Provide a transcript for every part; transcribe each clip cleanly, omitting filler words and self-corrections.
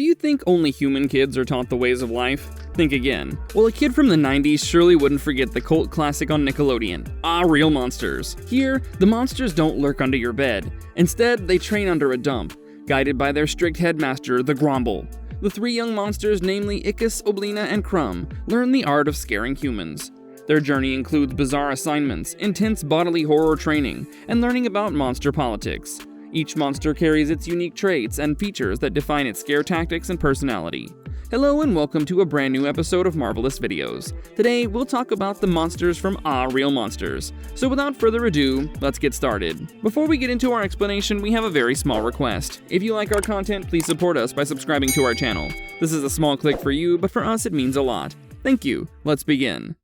Do you think only human kids are taught the ways of life? Think again. Well, a kid from the 90s surely wouldn't forget the cult classic on Nickelodeon, Aaahh! Real Monsters. Here, the monsters don't lurk under your bed. Instead, they train under a dump, guided by their strict headmaster, the Gromble. The three young monsters, namely Ickis, Oblina, and Krum, learn the art of scaring humans. Their journey includes bizarre assignments, intense bodily horror training, and learning about monster politics. Each monster carries its unique traits and features that define its scare tactics and personality. Hello and welcome to a brand new episode of Marvelous Videos. Today, we'll talk about the monsters from Aaahh! Real Monsters. So without further ado, let's get started. Before we get into our explanation, we have a very small request. If you like our content, please support us by subscribing to our channel. This is a small click for you, but for us it means a lot. Thank you. Let's begin.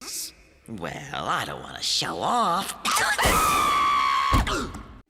Well, I don't want to show off.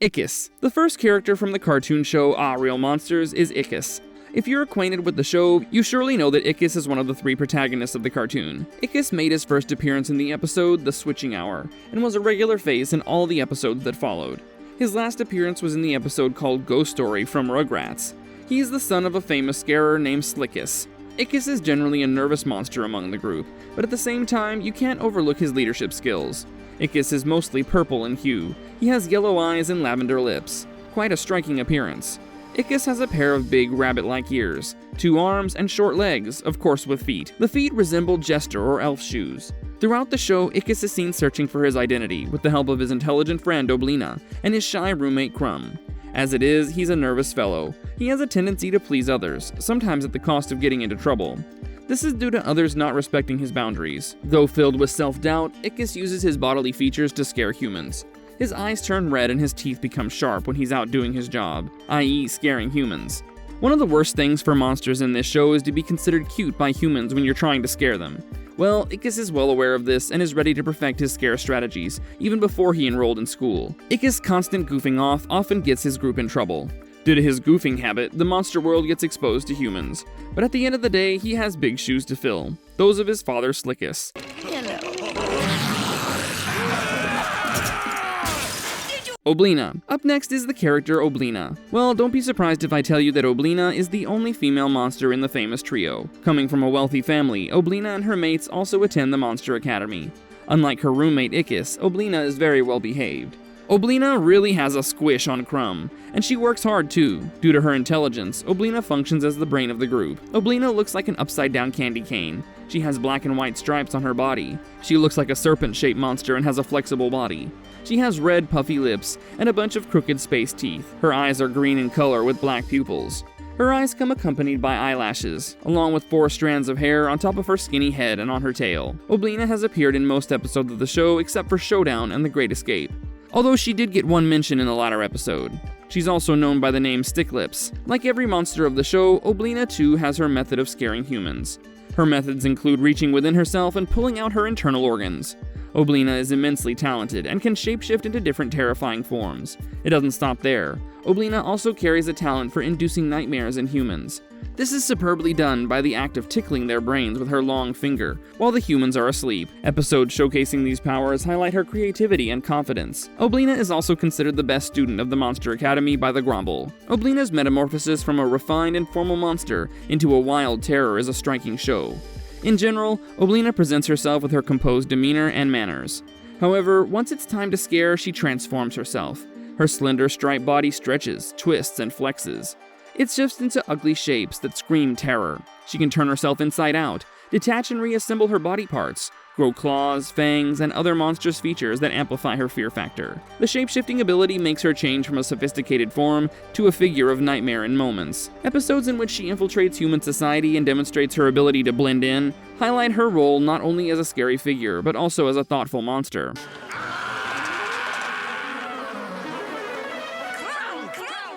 Ickis. The first character from the cartoon show Aaahh! Real Monsters is Ickis. If you're acquainted with the show, you surely know that Ickis is one of the three protagonists of the cartoon. Ickis made his first appearance in the episode The Switching Hour, and was a regular face in all the episodes that followed. His last appearance was in the episode called Ghost Story from Rugrats. He is the son of a famous scarer named Ickis. Ickis is generally a nervous monster among the group, but at the same time, you can't overlook his leadership skills. Ickis is mostly purple in hue. He has yellow eyes and lavender lips. Quite a striking appearance. Ickis has a pair of big rabbit-like ears, 2 arms, and short legs, of course with feet. The feet resemble jester or elf shoes. Throughout the show, Ickis is seen searching for his identity with the help of his intelligent friend Oblina and his shy roommate Krum. As it is, he's a nervous fellow. He has a tendency to please others, sometimes at the cost of getting into trouble. This is due to others not respecting his boundaries. Though filled with self-doubt, Ickis uses his bodily features to scare humans. His eyes turn red and his teeth become sharp when he's out doing his job, i.e. scaring humans. One of the worst things for monsters in this show is to be considered cute by humans when you're trying to scare them. Well, Ickis is well aware of this and is ready to perfect his scare strategies, even before he enrolled in school. Ickis' constant goofing off often gets his group in trouble. Due to his goofing habit, the monster world gets exposed to humans. But at the end of the day, he has big shoes to fill. Those of his father, Ickis. Oblina. Up next is the character Oblina. Well, don't be surprised if I tell you that Oblina is the only female monster in the famous trio. Coming from a wealthy family, Oblina and her mates also attend the Monster Academy. Unlike her roommate Ickis, Oblina is very well behaved. Oblina really has a squish on Krum, and she works hard too. Due to her intelligence, Oblina functions as the brain of the group. Oblina looks like an upside-down candy cane. She has black and white stripes on her body. She looks like a serpent-shaped monster and has a flexible body. She has red, puffy lips and a bunch of crooked space teeth. Her eyes are green in color with black pupils. Her eyes come accompanied by eyelashes, along with 4 strands of hair on top of her skinny head and on her tail. Oblina has appeared in most episodes of the show except for Showdown and The Great Escape, although she did get one mention in the latter episode. She's also known by the name Stick Lips. Like every monster of the show, Oblina too has her method of scaring humans. Her methods include reaching within herself and pulling out her internal organs. Oblina is immensely talented and can shapeshift into different terrifying forms. It doesn't stop there. Oblina also carries a talent for inducing nightmares in humans. This is superbly done by the act of tickling their brains with her long finger while the humans are asleep. Episodes showcasing these powers highlight her creativity and confidence. Oblina is also considered the best student of the Monster Academy by the Gromble. Oblina's metamorphosis from a refined and formal monster into a wild terror is a striking show. In general, Oblina presents herself with her composed demeanor and manners. However, once it's time to scare, she transforms herself. Her slender striped body stretches, twists, and flexes. It shifts into ugly shapes that scream terror. She can turn herself inside out, detach and reassemble her body parts, grow claws, fangs, and other monstrous features that amplify her fear factor. The shape-shifting ability makes her change from a sophisticated form to a figure of nightmare in moments. Episodes in which she infiltrates human society and demonstrates her ability to blend in highlight her role not only as a scary figure, but also as a thoughtful monster.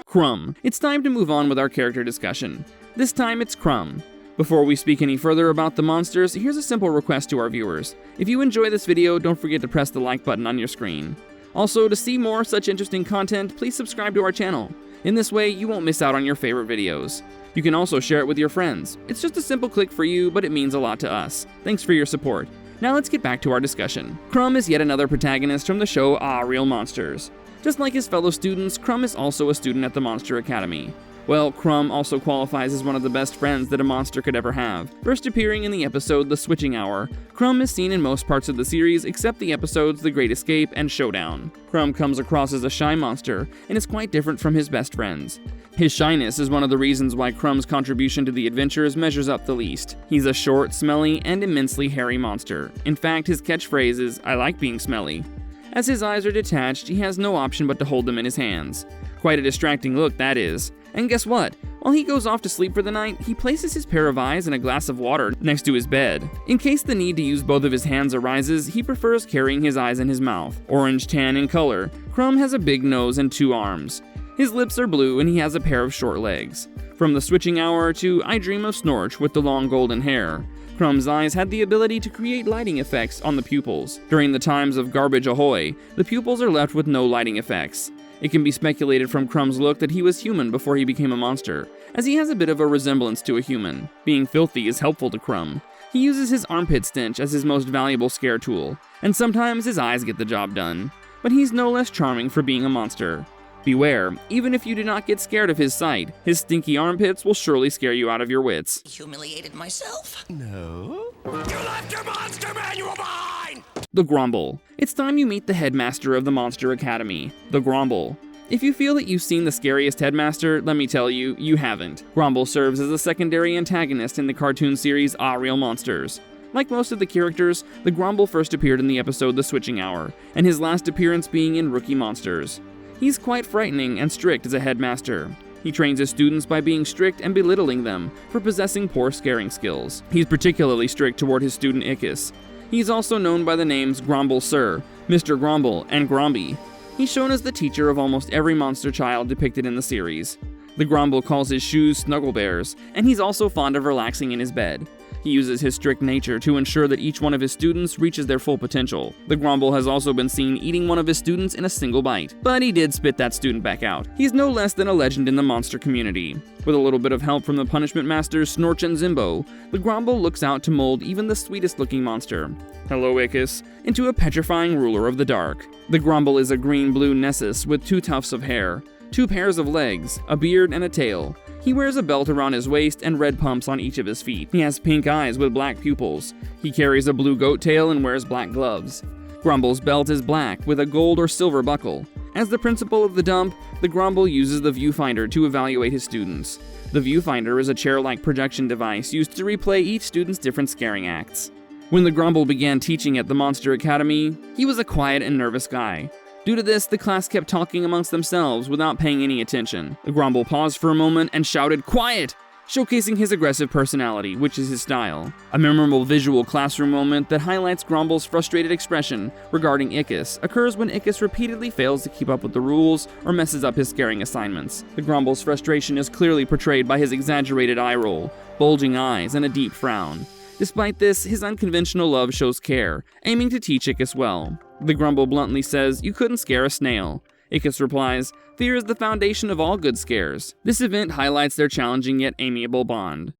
Krum. It's time to move on with our character discussion. This time it's Krum. Before we speak any further about the monsters, here's a simple request to our viewers. If you enjoy this video, don't forget to press the like button on your screen. Also, to see more such interesting content, please subscribe to our channel. In this way, you won't miss out on your favorite videos. You can also share it with your friends. It's just a simple click for you, but it means a lot to us. Thanks for your support. Now let's get back to our discussion. Krum is yet another protagonist from the show Aaahh! Real Monsters. Just like his fellow students, Krum is also a student at the Monster Academy. Well, Krum also qualifies as one of the best friends that a monster could ever have. First appearing in the episode The Switching Hour, Krum is seen in most parts of the series except the episodes The Great Escape and Showdown. Krum comes across as a shy monster and is quite different from his best friends. His shyness is one of the reasons why Krum's contribution to the adventures measures up the least. He's a short, smelly, and immensely hairy monster. In fact, his catchphrase is, "I like being smelly." As his eyes are detached, he has no option but to hold them in his hands. Quite a distracting look, that is. And guess what? While he goes off to sleep for the night, he places his pair of eyes and a glass of water next to his bed. In case the need to use both of his hands arises, he prefers carrying his eyes in his mouth. Orange tan in color, Krum has a big nose and 2 arms. His lips are blue and he has a pair of short legs. From The Switching Hour to I Dream of Snorch with the long golden hair, Krum's eyes had the ability to create lighting effects on the pupils. During the times of Garbage Ahoy, the pupils are left with no lighting effects. It can be speculated from Krum's look that he was human before he became a monster, as he has a bit of a resemblance to a human. Being filthy is helpful to Krum. He uses his armpit stench as his most valuable scare tool, and sometimes his eyes get the job done. But he's no less charming for being a monster. Beware, even if you do not get scared of his sight, his stinky armpits will surely scare you out of your wits. Humiliated myself? No? You left your monster manual behind! The Gromble. It's time you meet the headmaster of the Monster Academy, the Gromble. If you feel that you've seen the scariest headmaster, let me tell you, you haven't. Gromble serves as a secondary antagonist in the cartoon series Aaahh! Real Monsters. Like most of the characters, the Gromble first appeared in the episode The Switching Hour, and his last appearance being in Rookie Monsters. He's quite frightening and strict as a headmaster. He trains his students by being strict and belittling them for possessing poor scaring skills. He's particularly strict toward his student Ickis. He's also known by the names Gromble Sir, Mr. Gromble, and Gromby. He's shown as the teacher of almost every monster child depicted in the series. The Gromble calls his shoes snuggle bears, and he's also fond of relaxing in his bed. He uses his strict nature to ensure that each one of his students reaches their full potential. The Gromble has also been seen eating one of his students in a single bite, but he did spit that student back out. He's no less than a legend in the monster community. With a little bit of help from the punishment masters Snorch and Zimbo, the Gromble looks out to mold even the sweetest looking monster, hello Ickis, into a petrifying ruler of the dark. The Gromble is a green-blue Nessus with 2 tufts of hair, 2 pairs of legs, a beard, and a tail. He wears a belt around his waist and red pumps on each of his feet. He has pink eyes with black pupils. He carries a blue goat tail and wears black gloves. Gromble's belt is black with a gold or silver buckle. As the principal of the dump, the Gromble uses the viewfinder to evaluate his students. The viewfinder is a chair-like projection device used to replay each student's different scaring acts. When the Gromble began teaching at the Monster Academy, he was a quiet and nervous guy. Due to this, the class kept talking amongst themselves without paying any attention. The Gromble paused for a moment and shouted, "Quiet!" showcasing his aggressive personality, which is his style. A memorable visual classroom moment that highlights Gromble's frustrated expression regarding Ickis occurs when Ickis repeatedly fails to keep up with the rules or messes up his scaring assignments. The Gromble's frustration is clearly portrayed by his exaggerated eye roll, bulging eyes, and a deep frown. Despite this, his unconventional love shows care, aiming to teach Ickis well. The Gromble bluntly says, "You couldn't scare a snail." Ickis replies, "Fear is the foundation of all good scares." This event highlights their challenging yet amiable bond.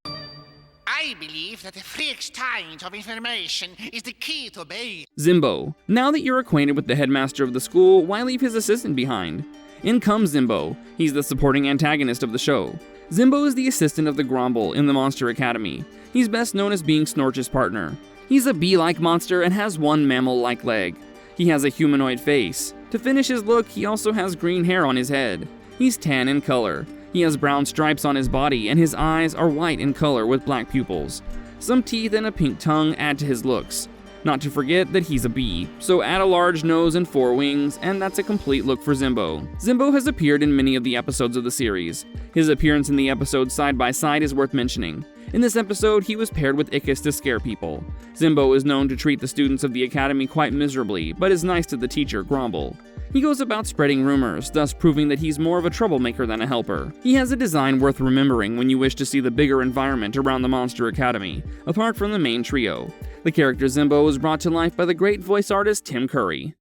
I believe that the free exchange of information is the key to obey. Zimbo. Now that you're acquainted with the headmaster of the school, why leave his assistant behind? In comes Zimbo. He's the supporting antagonist of the show. Zimbo is the assistant of the Gromble in the Monster Academy. He's best known as being Snorch's partner. He's a bee-like monster and has 1 mammal-like leg. He has a humanoid face. To finish his look, he also has green hair on his head. He's tan in color. He has brown stripes on his body, and his eyes are white in color with black pupils. Some teeth and a pink tongue add to his looks. Not to forget that he's a bee, so add a large nose and 4 wings, and that's a complete look for Zimbo. Zimbo has appeared in many of the episodes of the series. His appearance in the episode Side by Side is worth mentioning. In this episode, he was paired with Ickis to scare people. Zimbo is known to treat the students of the academy quite miserably, but is nice to the teacher, Gromble. He goes about spreading rumors, thus proving that he's more of a troublemaker than a helper. He has a design worth remembering when you wish to see the bigger environment around the Monster Academy, apart from the main trio. The character Zimbo was brought to life by the great voice artist Tim Curry.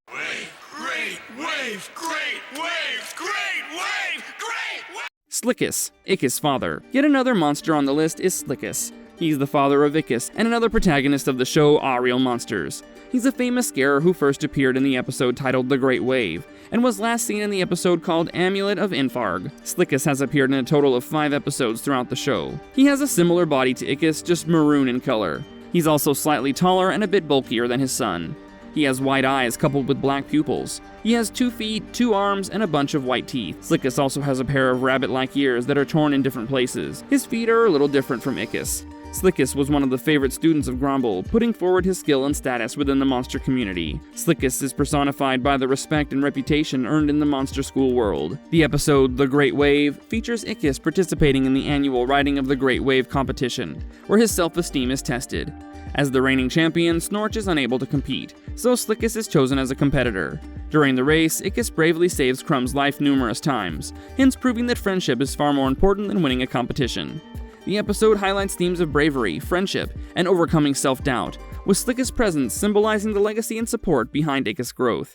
Slickus, Ickis' father. Yet another monster on the list is Slickus. He's the father of Ickis and another protagonist of the show Aaahh Monsters. He's a famous scarer who first appeared in the episode titled The Great Wave, and was last seen in the episode called Amulet of Infarg. Ickis has appeared in a total of 5 episodes throughout the show. He has a similar body to Ickis, just maroon in color. He's also slightly taller and a bit bulkier than his son. He has white eyes coupled with black pupils. He has 2 feet, 2 arms, and a bunch of white teeth. Ickis also has a pair of rabbit-like ears that are torn in different places. His feet are a little different from Ickis. Ickis was one of the favorite students of Gromble, putting forward his skill and status within the monster community. Ickis is personified by the respect and reputation earned in the monster school world. The episode The Great Wave features Ickis participating in the annual Riding of the Great Wave competition, where his self-esteem is tested. As the reigning champion, Snorch is unable to compete, so Ickis is chosen as a competitor. During the race, Ickis bravely saves Krum's life numerous times, hence proving that friendship is far more important than winning a competition. The episode highlights themes of bravery, friendship, and overcoming self-doubt, with Ickis' presence symbolizing the legacy and support behind Ickis' growth.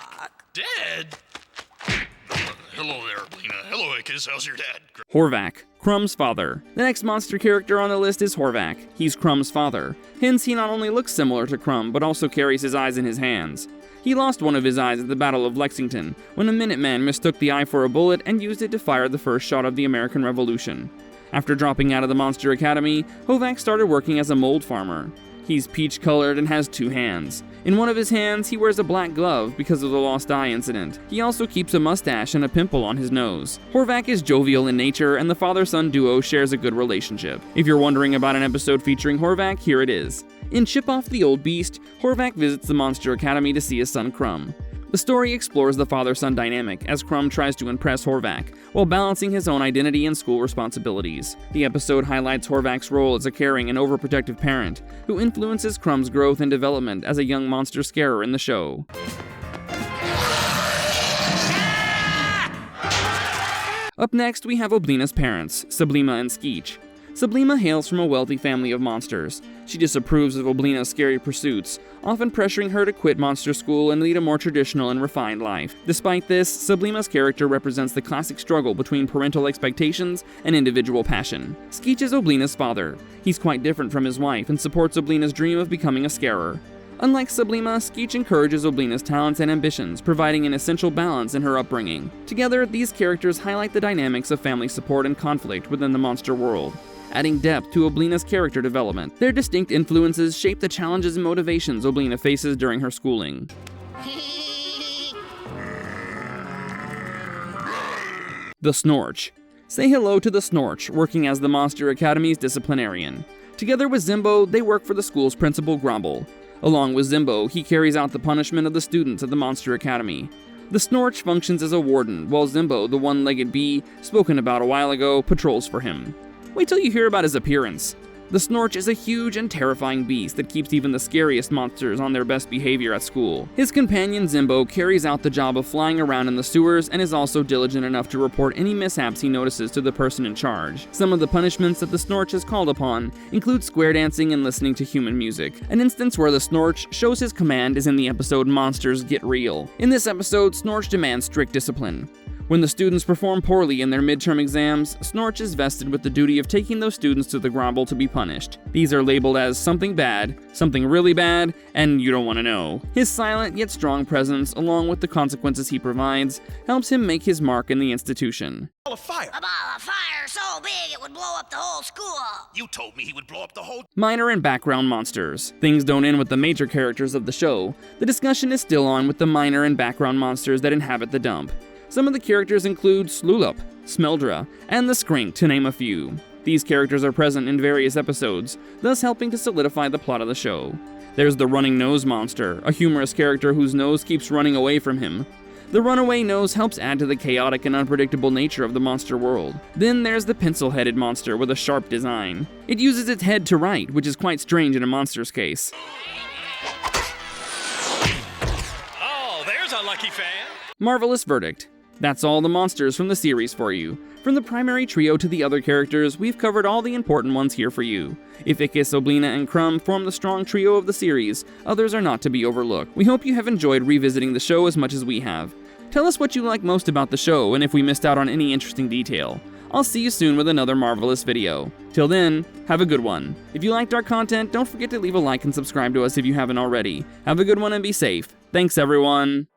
Dad? Hello there, Oblina. Hello, Ickis. How's your dad? Horvath, Krum's father. The next monster character on the list is Horvath. He's Krum's father. Hence, he not only looks similar to Krum, but also carries his eyes in his hands. He lost one of his eyes at the Battle of Lexington, when a Minuteman mistook the eye for a bullet and used it to fire the first shot of the American Revolution. After dropping out of the Monster Academy, Horvath started working as a mold farmer. He's peach-colored and has 2 hands. In one of his hands, he wears a black glove because of the lost eye incident. He also keeps a mustache and a pimple on his nose. Horvath is jovial in nature, and the father-son duo shares a good relationship. If you're wondering about an episode featuring Horvath, here it is. In Chip Off the Old Beast, Horvath visits the Monster Academy to see his son Krum. The story explores the father-son dynamic as Krum tries to impress Horvath, while balancing his own identity and school responsibilities. The episode highlights Horvath's role as a caring and overprotective parent, who influences Krum's growth and development as a young monster scarer in the show. Up next, we have Oblina's parents, Oblina and Skeech. Oblina hails from a wealthy family of monsters. She disapproves of Oblina's scary pursuits, often pressuring her to quit monster school and lead a more traditional and refined life. Despite this, Oblina's character represents the classic struggle between parental expectations and individual passion. Skeech is Oblina's father. He's quite different from his wife and supports Oblina's dream of becoming a scarer. Unlike Oblina, Skeech encourages Oblina's talents and ambitions, providing an essential balance in her upbringing. Together, these characters highlight the dynamics of family support and conflict within the monster world, adding depth to Oblina's character development. Their distinct influences shape the challenges and motivations Oblina faces during her schooling. The Snorch. Say hello to the Snorch, working as the Monster Academy's disciplinarian. Together with Zimbo, they work for the school's principal, Gromble. Along with Zimbo, he carries out the punishment of the students at the Monster Academy. The Snorch functions as a warden, while Zimbo, the one-legged bee, spoken about a while ago, patrols for him. Wait till you hear about his appearance. The Snorch is a huge and terrifying beast that keeps even the scariest monsters on their best behavior at school. His companion Zimbo carries out the job of flying around in the sewers and is also diligent enough to report any mishaps he notices to the person in charge. Some of the punishments that the Snorch is called upon include square dancing and listening to human music. An instance where the Snorch shows his command is in the episode Monsters Get Real. In this episode, Snorch demands strict discipline. When the students perform poorly in their midterm exams, Snorch is vested with the duty of taking those students to the Gromble to be punished. These are labeled as something bad, something really bad, and you don't want to know. His silent yet strong presence, along with the consequences he provides, helps him make his mark in the institution. A fire! A ball of fire so big it would blow up the whole school. You told me he would blow up the whole... Minor and background monsters. Things don't end with the major characters of the show. The discussion is still on with the minor and background monsters that inhabit the dump. Some of the characters include Slulup, Smeldra, and the Skrink, to name a few. These characters are present in various episodes, thus helping to solidify the plot of the show. There's the Running Nose Monster, a humorous character whose nose keeps running away from him. The runaway nose helps add to the chaotic and unpredictable nature of the monster world. Then there's the pencil-headed monster with a sharp design. It uses its head to write, which is quite strange in a monster's case. Oh, there's a lucky fan! Marvelous verdict. That's all the monsters from the series for you. From the primary trio to the other characters, we've covered all the important ones here for you. If Ickis, Oblina, and Krum form the strong trio of the series, others are not to be overlooked. We hope you have enjoyed revisiting the show as much as we have. Tell us what you like most about the show and if we missed out on any interesting detail. I'll see you soon with another marvelous video. Till then, have a good one. If you liked our content, don't forget to leave a like and subscribe to us if you haven't already. Have a good one and be safe. Thanks, everyone.